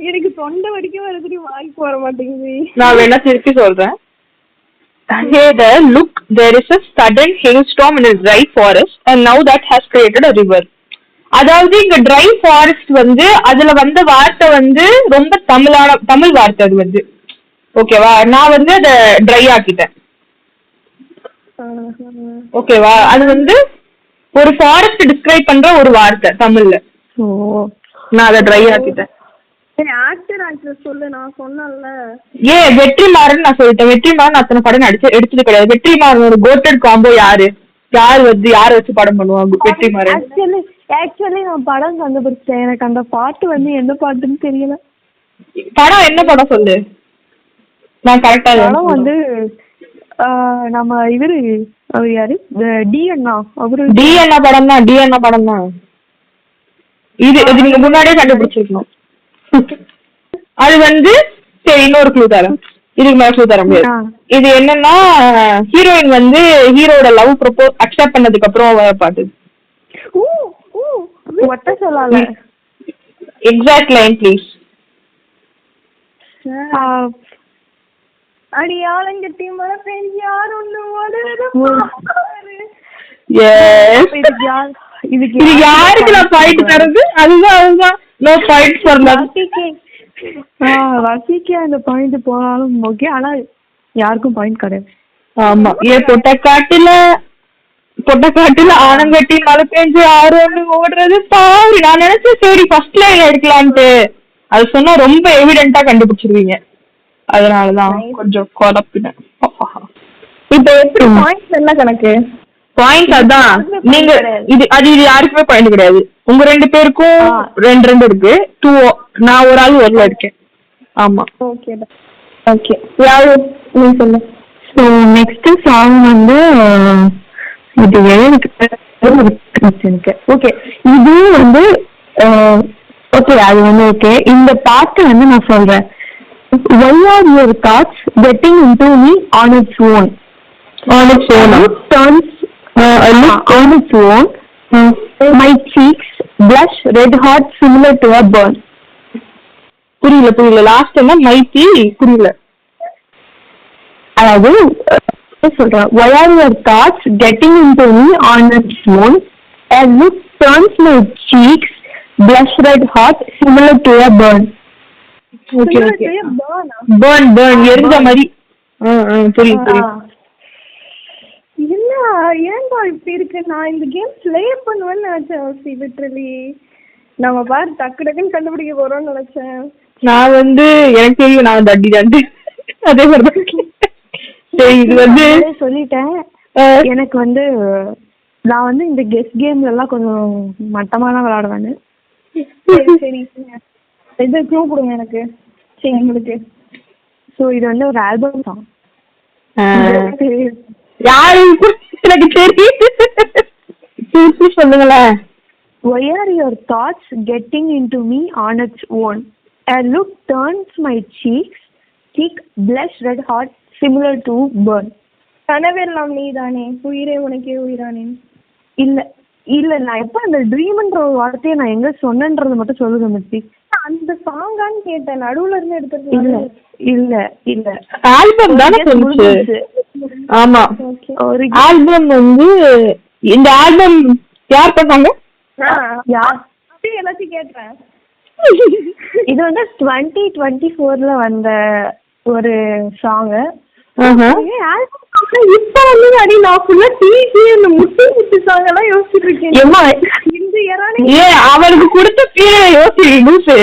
எனக்கு தொண்டை வடிக்க வரதுக்கு வாய்ப்பு வர மாட்டேங்குது. நான் வேணா திருப்பி சொல்றேன். Hey there, look, there is a sudden hailstorm in a dry forest and now that has created a river. அதாவது இங்க ட்ரை ஃபாரஸ்ட் வந்து அதுல வந்த வார்த்தை வந்து ரொம்ப தமிழ் வார்த்தை. அது வந்து ஓகேவா? நான் வந்து அதை ட்ரை ஆக்கிட்டேன். ஓகேவா? அது வந்து ஒரு ஃபாரஸ்ட் டிஸ்கிரைப் பண்ற ஒரு வார்த்தை தமிழ்ல. நான் அதை ட்ரை ஆக்கிட்டேன். ஆக்டர் ஆக்ட்ரஸ் சொல்லு, நான் சொன்னேன்ல. ஏன் வெற்றிமாறன் நான் சொல்லிட்டேன். வெற்றிமாறன் அத்தனை படம் எடுத்தது கிடையாது. வெற்றிமாறனோட கோட்டட் காம்போ யாரு யார வச்சு படம் பண்ணுவாங்க? வெற்றிமாறன். ஆக்சுவலி நான் படம் கண்டுபிடிச்சேன். எனக்கு அந்த பாட்டு என்ன பாட்டுன்னு தெரியல. படம் என்ன படம் சொல்லு, நான் கரெக்டா. படம் நம்ம இவரு அவர் யாரு, டி அண்ணா. அவரு டி அண்ணா படம் தான். டி அண்ணா படம் தான் இது நீங்க முன்னாடியே கண்டுபிடிச்சிருக்கணும். அது சரி, இன்னொரு க்ளூ தரேன். இதுக்கு மேல க்ளூ தர முடியாது. இது என்னன்னா, ஹீரோயின் ஹீரோட லவ் ப்ரொபோஸ் அக்செப்ட் பண்ணதுக்கு அப்புறம் வர பாட்டு. ஒட்ட சொல்லால. Exact line please. அடி ஆலங்கட்டி மழை பெஞ்சு யார் ஒண்ணு இது யாருக்கு நான் பாயிண்ட் தரது? அதுதான் நோ பாயிண்ட் ஃபார் வசிக்கு அந்த பாயிண்ட் போனாலும் ஓகே, ஆனா யாருக்கும் பாயிண்ட் கிடையாது. ஆமா. பொட்டக்காட்டுல ஆனங்கட்டி மழை பெஞ்சு யாரு ஒண்ணு ஓடுறது பாரு. நான் நினைச்சேன் சரி ஃபர்ஸ்ட் லைன் எடுக்கலான்ட்டு. அது சொன்னா ரொம்ப எவிடென்ட்டா கண்டுபிடிச்சிருவீங்க, அதனாலதான் கொஞ்சம் குழப்பினேன். இப்ப எப்படி பாயிண்ட்ஸ் என்ன கணக்கு? பாயிண்ட் அதான் நீங்க இது யாருக்குமே பாயிண்ட் கிடையாது. உங்க 2 பேருக்கும் 2 இருக்கு. 2 நான் ஒரு ஆள் 1 இருக்கேன். ஆமா. ஓகே ஓகே, யாரு நீ சொல்லு. ஸோ நெக்ஸ்ட் சாங் இது எனக்கு ஓகே. இது ஓகே, அது ஓகே. இந்த பாட்டு நான் சொல்றேன். Why are your thoughts getting into me on its own? On its own. Turns on its own. My cheeks blush red hot similar to a burn. புரியல. Last என்ன மைத்தி புரியல. அதாவது சொல்றேன். Why are your thoughts getting into me on its own? A look turns my cheeks blush red hot similar to a burn. Okay okay. Burn எரிஞ்ச மாதிரி. புரியுது. இல்ல ஏன்டா இப்படி இருக்கு? நான் இந்த கேம் ப்ளே பண்ணுவேன்னு நினைச்சேன். லிட்டரலி நம்ம பாரு டக்கு டக்குன்னு கண்டுபிடிக்க போறோம்னு நினைச்சேன். நான் எனக்கு தெரியும் நான் தட்டி அதே மாதிரி. சரி, இது சொல்லிட்டேன். எனக்கு நான் இந்த கெஸ் கேம்ல எல்லாம் கொஞ்சம் மட்டமா தான் விளையாடுவேன்னு. சரி இது க்ளூ கொடுங்க எனக்கு. சரி உங்களுக்கு. ஸோ இது ஒரு ஆல்பம் சாங். யாரு எனக்கு தெரியும், சொல்லுங்களேன். Why are your thoughts getting into me on its own? A look turns my cheeks, cheek blush red hot similar to burn. கனவெல்லாம் நீதானே உயிரே உனக்கே உயிரானே. இல்ல நான் எப்ப அந்த ட்ரீம்ன்ற ஒரு வார்த்தையை நான் எங்க சொன்னேன்றது மட்டும் சொல்லுங்க மிஸ்ஸி. அந்த சாங்கான்னு கேட்டேன், நடுவுல இருந்து எடுத்துட்டு. இல்ல ஆல்பம் தானே சொல்லுச்சு. ஆமா, ஒரு ஆல்பம் இந்த ஆல்பம் யார் பண்ணாங்க? எல்லாத்தையும் கேட்டேன். இது 2024 வந்த ஒரு சாங். இப்ப அடி நான் ஃபுல்லா டிவி இந்த முட்டு சாங் எல்லாம் யோசிச்சுட்டு இருக்கேன். அவருக்கு கொடுத்த பேரை யோசிச்சு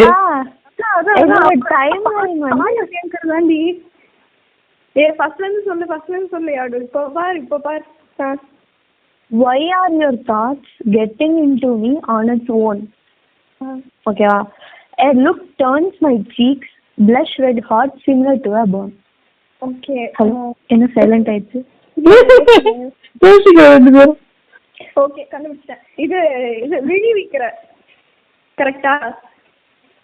டைம் கேட்கறதாண்டி. ஃபர்ஸ்ட்ல இருந்து சொல்லு யாரு. இப்போ பாரு. Why are your thoughts getting into me on its own? Okay. A look turns my cheeks blush red hot similar to a burn. Okay. என்ன சைலண்ட் ஆயிடுச்சு? ஓகே கண்டுபிடிச்சேன். இது விழி விக்கிற. கரெக்டா?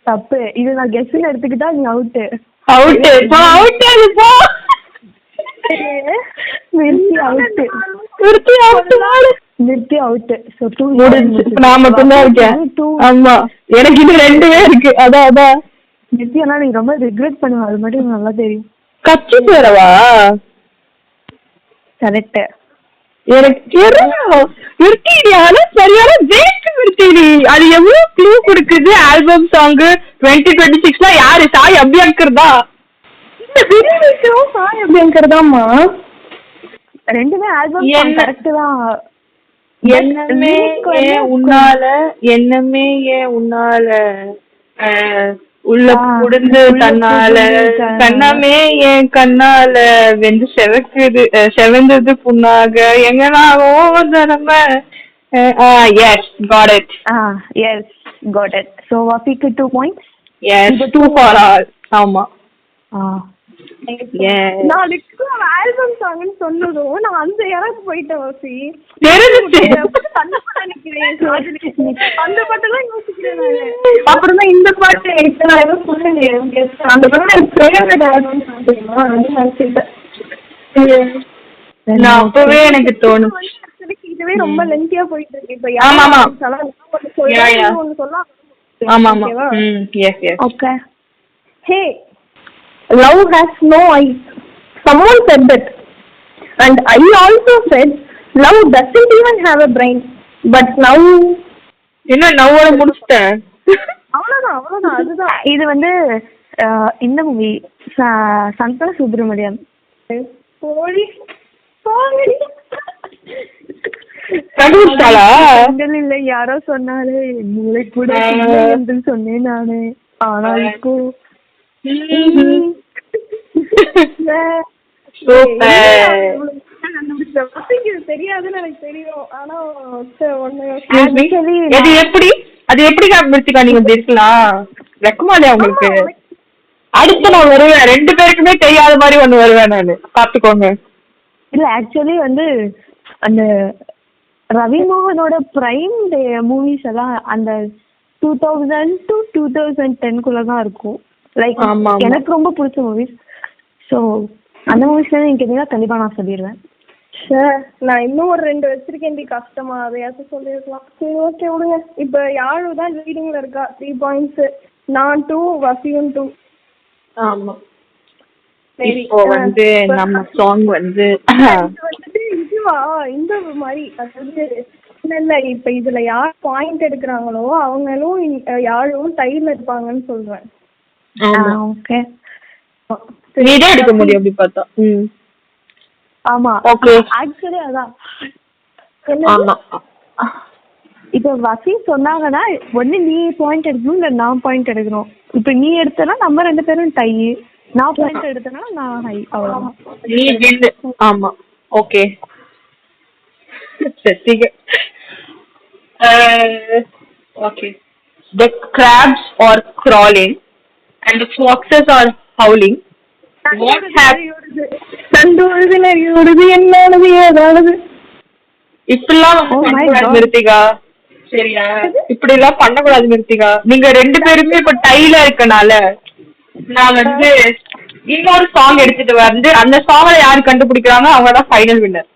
தப்பு. இது நான் கெஸ்ட்ல எடுத்துக்கிட்டா நீ அவுட். நிறுத்தி அவுட். நான் மட்டும்தான் இருக்கேன். ஆமா, எனக்கு இது 2 இருக்கு. அதான் நிறுத்தி. ஆனா நீ ரொம்ப ரிக்ரெட் பண்ணுவ, அது மட்டும் நல்லா தெரியும். கட்சி பேரவா? கரெக்ட். எனக்கு தெரியும். சரியான ஜெயிச்சு விருத்தி. அது எவ்வளவு க்ளூ கொடுக்குது. ஆல்பம் சாங் 2026 யாரு? சாய் அபியங்கர் தான். சாய் அபியங்கர் தான்மா. 2மே ஆல்பம் சாங் கரெக்ட் தான். எண்ணமே ஏன் உன்னால உள்ள புடுந்து தன்னால கண்ணமே என் கண்ணால வெந்து செவந்தது புண்ணாக எங்கனாவோ நம்ம yes got it got it. So Wafiக்கு 2 points. Yes, 2 for all. ஆமா. நான் ஆல்பம் சாங்னு சொன்னதும் நான் அந்த இடத்துக்கு போயிட்டேன் வாசி. அந்த பாட்டெல்லாம் யோசிக்கிறேன் நானு. அப்புறம் தான் இந்த பாட்டு நான் எதுவும் சொல்லலையே. அந்த பாட்டு எனக்கு ஃபேவரட் ஆல்பம் சாங் அது நினைச்சிட்டேன். நான் அப்பவே எனக்கு தோணும். இதுவே ரொம்ப லென்த்தியா போயிட்டு இருக்கு. இப்ப ஆமா ஒன்னு சொல்லலாம். ஆமா yes okay. Hey, love has no eyes. Someone said that, and I also said love doesn't even have a brain. But now என்ன நவ்வோட முடிச்சிட்டேன். அவ்வளவுதான் அதுதான். இது வந்து இந்த மூவி சந்தன சுப்ரமணியம் போலி கண்டுபிடிச்சாளா? இல்ல யாரோ சொன்னாரு மூளை கூட என்று சொன்னேன் நானு. ஆனா இப்போ தெரியாதுன்னு எனக்கு தெரியும். ஆனா அது எப்படி கண்டுபிடிச்சுக்கா? நீங்க இருக்கலாம் ரெக்கமாலையா உங்களுக்கு? அடுத்து நான் வருவேன், 2 பேருக்குமே தெரியாத மாதிரி ஒண்ணு வருவேன் நானு, பாத்துக்கோங்க. இல்ல ஆக்சுவலி வந்து அந்த ரவி மோகனோட பிரைம் மூவிஸ் எல்லாம் அந்த 2000 to 2010 தான் இருக்கும். லைக் எனக்கு ரொம்ப பிடிச்ச மூவிஸ். ஸோ அந்த மூவிஸ்ல நீங்க கேட்டீங்கன்னா கண்டிப்பா நான் சொல்லிடுவேன். நான் இன்னும் ஒரு 2 வச்சிருக்கேன். கஷ்டமா அதையாச்சும் சொல்லிருக்கலாம். சரி ஓகே விடுங்க. இப்ப யாழு தான் லீடிங்ல இருக்கா 3 points. நான் 2, வசியும் 2. ஆமா. இப்போ வந்து நம்ம சாங் வந்து இதுவா இந்த மாதிரி அதாவது இல்ல இப்ப இதுல யார் பாயிண்ட் எடுக்கிறாங்களோ அவங்களும் யாரும் டைல இருப்பாங்கன்னு சொல்றேன். ஓகே நீடே எடுக்க முடியும் அப்படி பார்த்தா. ஆமா ஓகே ஆக்சுவலி அதான். இப்ப வசி சொன்னாங்கன்னா ஒண்ணு நீ பாயிண்ட் எடுக்கணும் இல்ல நான் பாயிண்ட் எடுக்கணும். இப்ப நீ எடுத்தனா நம்ம 2 பேரும் டை, நான் பாயிண்ட் எடுத்தனா நான் ஹை. அவ்வளவுதான். நீ வின். ஆமா ஓகே சரி. Okay. The crabs are crawling and the foxes are howling. What happened? என்னது ஏதாவது இப்பெல்லாம் பண்ணக்கூடாது மிருத்திகா. சரியா? இப்படி எல்லாம் பண்ணக்கூடாது மிருத்திகா. நீங்க 2 பேருமே இப்ப டைல இருக்கனால நான் வந்து இன்னொரு சாங் எடுத்துட்டு வந்து அந்த சாங்கை யாரு கண்டுபிடிக்கிறாங்க அவங்கதான் ஃபைனல் வின்னர்.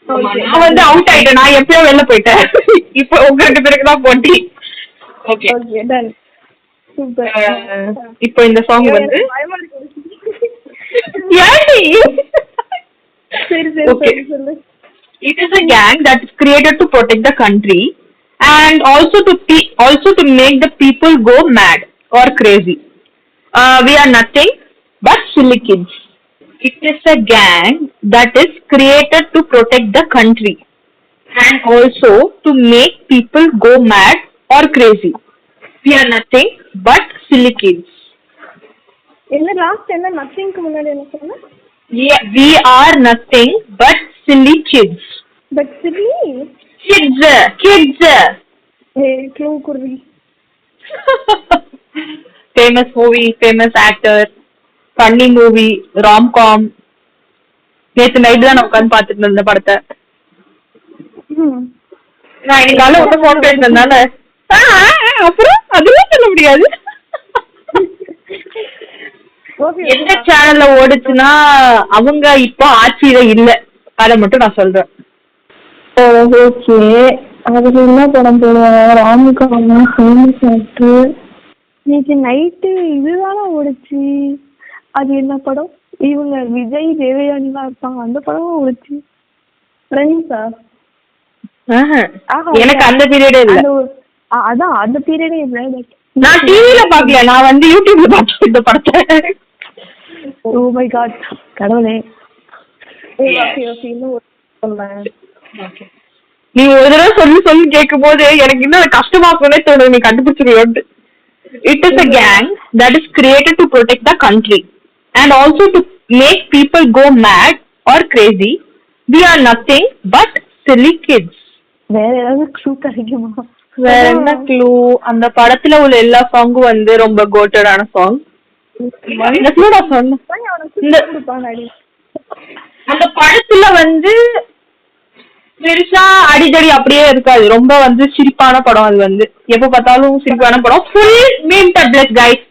நான் வந்து அவுட் ஆயிட்டேன். நான் எப்பயோ வெளில போயிட்டேன். இப்ப உங்க 2 பேருக்கு தான் போட்டி. Okay done super. இப்போ இந்த சாங் வந்து சொல்லு. It is a gang that is created to protect the country and also to make the people go mad or crazy. We are nothing but silly kids. It is a gang that is created to protect the country and also to make people go mad or crazy. We are nothing but silly kids. என்ன last என்ன நத்திங்க்கு முன்னாடி என்ன சொன்ன? We are nothing but silly kids. But silly kids. Hey, clue kurri. Famous movie, famous actor, funny movie, rom-com. நேத்து night தான் நான் உட்காந்து பாத்துட்டு இருந்த படத்தை. நான் இன்னைக்கு காலையில ஒன்றும் போன் பேசுறதுனால அப்புறம் அதுவும் சொல்ல முடியாது. எந்த சேனல்ல ஓடுச்சுன்னா அவங்க இப்போ ஆட்சியில இல்ல, அதை மட்டும் நான் சொல்றேன். ஓகே அதுல என்ன படம் போடுவாங்க? Romcom famous actor. இன்னைக்கு நைட்டு இதுதானே ஓடுச்சு. அது என்ன படம்? இவங்க விஜய் தேவயானிலாம் இருப்பாங்க, அந்த படம் ஓடுச்சு. ஃப்ரெண்ட்ஸா? எனக்கு அந்த பீரியடே இல்ல. அதான் அந்த பீரியடே இல்ல. நான் டிவில பாக்கல, நான் வந்து யூடியூப்ல பார்த்தேன் இந்த படத்தை. ஓ மை காட் கடவுளே. நீ ஒரு தடவை சொல்லி கேட்கும் போது எனக்கு இன்னும் கஷ்டமா இருக்கும்னே தோணும். நீ கண்டுபிடிச்சிருவோன்ட்டு. It is a gang that is created to protect the country and also to make people go mad or crazy. We are nothing but silly kids. வேற ஏதாவது க்ளூ கிடைக்குமா? வேற என்ன க்ளூ? அந்த படத்துல உள்ள எல்லா சாங்கும் வந்து ரொம்ப கோட்டடான சாங். அந்த படத்துல வந்து பெருசா அடிதடி அப்படியே இருக்காது, ரொம்ப வந்து சிரிப்பான படம். அது வந்து எப்ப பார்த்தாலும் சிரிப்பான படம். Full meme templates guys.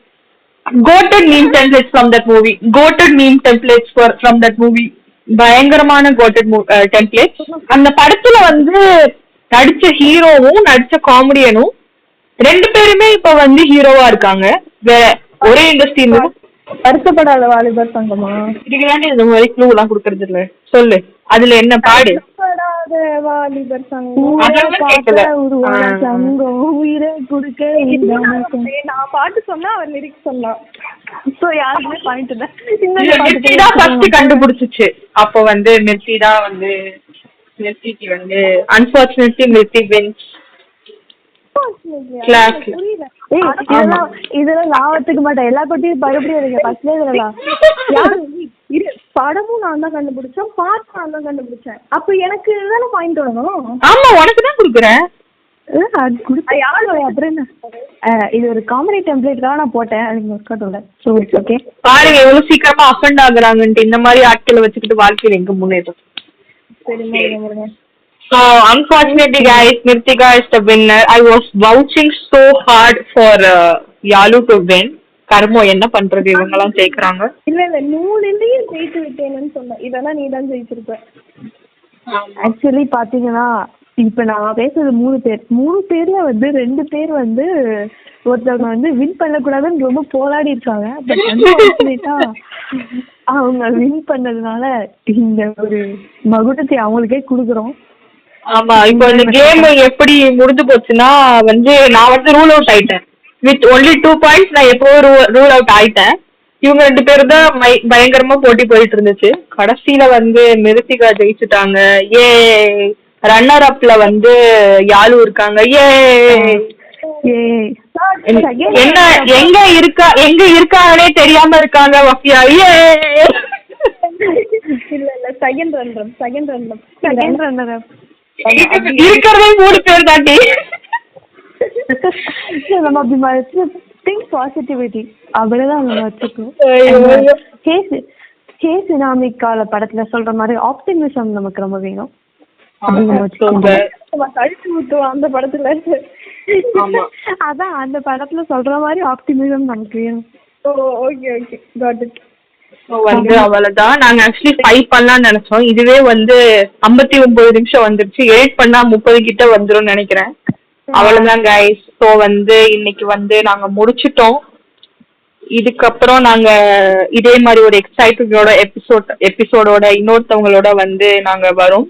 Quoted meme templates from that movie. Quoted meme templates from that movie. பயங்கரமான கோட்டட் டெம்ப்ளேட்ஸ். அந்த படத்துல வந்து நடிச்ச ஹீரோவும் நடிச்ச காமெடியனும் 2 பேருமே இப்ப வந்து ஹீரோவா இருக்காங்க. ஒரே இண்டஸ்ட்ரி. வருத்தப்படாத வாலிபர் சங்கமா? இதுக்கு இந்த மாதிரி க்ளூ எல்லாம் கொடுக்கறது இல்ல. சொல்லு, அதுல என்ன பாடு? வாலிபர் சங்கம் உயிரை கொடுக்க. நான் பாட்டு சொன்னா அவர் லிரிக்ஸ் சொன்னா. சோ யாருமே பாயிண்ட் இல்ல. மிர்ச்சி தான் ஃபர்ஸ்ட் கண்டுபிடிச்சிச்சு. அப்போ வந்து மிர்ச்சி தான் வந்து மிர்ச்சிக்கு வந்து அன்பார்ச்சுனேட்லி மிர்ச்சி வின்ஸ். இதெல்லாம் நான் ஒத்துக்க மாட்டேன். எல்லா குட்டியும் பகப்படியா ஃபர்ஸ்ட்ல இதெல்லாம் படமும் நான் தான் கண்டுபிடிச்சேன், பாட்டு நான் தான் கண்டுபிடிச்சேன். அப்ப எனக்கு தானே பாயிண்ட் வரணும். ஆமா, உனக்கு தான் கொடுக்குறேன். இது ஒரு காமெடி டெம்ப்ளேட் தான் நான் போட்டேன். அதுக்கு ஒர்க் அவுட் இல்ல. So it's okay. பாருங்க எவ்வளவு சீக்கிரமா அஃபெண்ட் ஆகுறாங்கன்ட்டு. இந்த மாதிரி ஆட்களை வச்சுக்கிட்டு வாழ்க்கையில எங்க முன்னேறும். சரி, so unfortunately guys, Nirtika is the winner. I was vouching so hard for Yalu to win. கர்மோ என்ன பண்றது, இவங்க எல்லாம் ஜெயிக்கிறாங்க. இல்ல 100லையும் ஜெயிச்சு விட்டேன்னு சொன்ன. இதெல்லாம் நீ தான் ஜெயிச்சிருப்ப. ஆக்சுவலி பாத்தீங்கன்னா இப்ப நான் பேசுறது 3 பேர்ல வந்து 2 பேர் வந்து ஒருத்தவங்க வந்து வின் பண்ணக்கூடாதுன்னு ரொம்ப போராடி இருக்காங்க. பட் அன்பார்ச்சுனேட்டா அவங்க வின் பண்ணதுனால இந்த ஒரு மகுடத்தை அவங்களுக்கே கொடுக்குறோம். ஆமா, இப்போ இந்த கேம் எப்படி முடிஞ்சு போச்சுன்னா வந்து நான் வந்து ரூல் அவுட் ஆயிட்டேன். வித் ஒன்லி 2 பாயிண்ட்ஸ் நான் எப்போ ரூல் அவுட் ஆயிட்டேன். இவங்க 2 பேரும் தான் பயங்கரமா போட்டி போயிட்டு இருந்துச்சு. கடைசியில வந்து மிருத்திகா ஜெயிச்சுட்டாங்க. ஏ ரன்னர் அப்ல வந்து யாழு இருக்காங்க. ஏ என்ன எங்க இருக்காங்கன்னே தெரியாம இருக்காங்க வஃபியா. ஏ இல்ல செகண்ட் ரன்னர் இருக்கிறதே 3 பேர் தாண்டி. நம்ம அப்படி மாதிரி திங்க் பாசிட்டிவிட்டி அப்படிதான் நம்ம வச்சுக்கணும். கே சினாமிக்கால படத்துல சொல்ற மாதிரி ஆப்டிமிசம் நமக்கு ரொம்ப வேணும். அந்த படத்துல அதான் அந்த படத்துல சொல்ற மாதிரி ஆப்டிமிசம் நமக்கு வேணும். Okay got it. வந்து அவ்வளவுதான். நாங்க ஆக்சுவலி 5 பண்ணலாம்னு நினைச்சோம். இதுவே வந்து 59 நிமிஷம் வந்துருச்சு. எடிட் பண்ணா 30 கிட்ட வந்துரும் நினைக்கிறேன். அவ்வளவுதான் கைஸ். ஸோ வந்து இன்னைக்கு வந்து நாங்க முடிச்சிட்டோம். இதுக்கப்புறம் நாங்க இதே மாதிரி ஒரு எக்ஸைட்டிங்கோட எபிசோடோட இன்னொருத்தவங்களோட வந்து நாங்க வரோம்.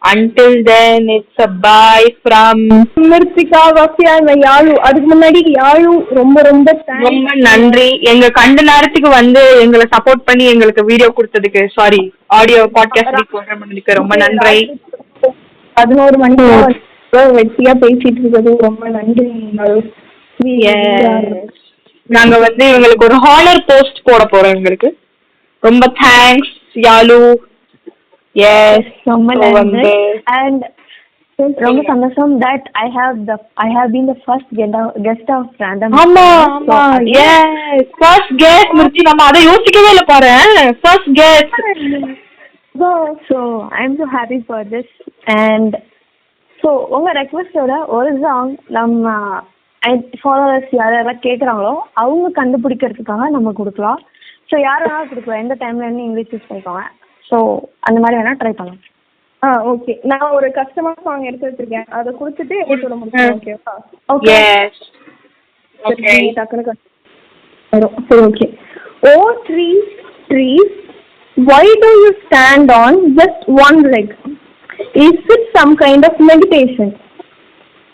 Until then, it's a bye from மிர்த்திகா, வஃபியா, யாழு. அதுக்கு முன்னாடி யாழு ரொம்ப நன்றி. எங்க கண்ட நேரத்துக்கு வந்து எங்களை சப்போர்ட் பண்ணி எங்களுக்கு வீடியோ கொடுத்ததுக்கு, சாரி ஆடியோ பாட்காஸ்ட் ப்ரோக்ராம் பண்ணதுக்கு ரொம்ப நன்றி. 11 மணிக்கு வெட்டியா பேசிட்டு இருக்கிறது ரொம்ப நன்றி. நாங்க வந்து இவங்களுக்கு ஒரு ஹானர் போஸ்ட் போட போறோம். எங்களுக்கு ரொம்ப தேங்க்ஸ் யாழு. Yes, ரொம்ப நன்றி. And ரொம்ப சந்தோஷம் that I have been the first guest of Random. ஆமா yes, first guest. மிர்ச்சி நம்ம அதை யோசிக்கவே இல்ல பாரு. first guest. So I am so happy for this. And so உங்க ரெக்வெஸ்டோட ஒரு சாங் நம்ம ஃபாலோவர்ஸ் யாரெல்லாம் கேட்குறாங்களோ அவங்க கண்டுபிடிக்கிறதுக்காக நம்ம கொடுக்கலாம். ஸோ யார் வேணாலும் கொடுக்கலாம், எந்த டைம்ல இருந்து இங்கிலீஷ் யூஸ் பண்ணிக்கோங்க. ஸோ அந்த மாதிரி வேணா ட்ரை பண்ணலாம். ஓகே, நான் ஒரு கஸ்டமர் சாங் எடுத்து வச்சிருக்கேன், அதை கொடுத்துட்டு எபிசோட முடிச்சேன். ஓகேவா? ஓகே ஓகே டக்குனு வரும். சரி okay. Oh trees, why do you stand on just one leg? Is it some kind of meditation?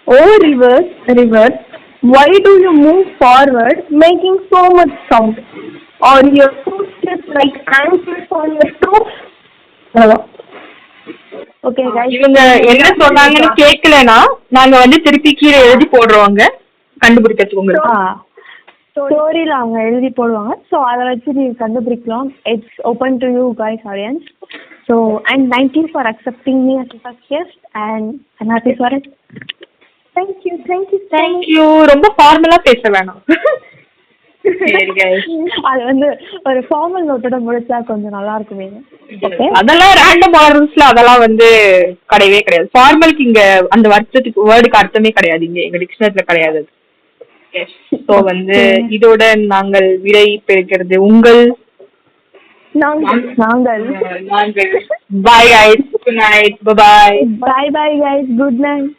Oh rivers, why do you move forward making so much sound? Or your footsteps like anchors on your toes? Okay guys, இவங்க என்ன சொன்னாங்கன்னு கேட்கலனா நாங்க வந்து திருப்பி கீழே எழுதி போடுறோங்க கண்டுபிடிக்கிறதுக்கு உங்களுக்கு. ஸ்டோரியில அவங்க எழுதி போடுவாங்க. ஸோ அதை வச்சு நீ கண்டுபிடிக்கலாம். It's open to you guys audience. So and thank you for accepting me as first guest and I'm happy for it. Thank you thank you thank you. ரொம்ப ஃபார்மலா பேச வேணாம். அது வந்து ஒரு ஃபார்மல் நோட்டோட முடிச்சா கொஞ்சம் நல்லா இருக்குமே. அதெல்லாம் ரேண்டம் ஆர்டர்ஸ்ல அதெல்லாம் வந்து கிடையவே கிடையாது. ஃபார்மலுக்கு இங்க அந்த வருஷத்துக்கு வேர்டுக்கு அர்த்தமே கிடையாது, இங்க எங்க டிக்ஷனரியில கிடையாது. சோ வந்து இதோட நாங்கள் விடை பெறுகிறது உங்கள் நாங்கள். Bye guys, good night, bye bye. Bye bye guys, good night.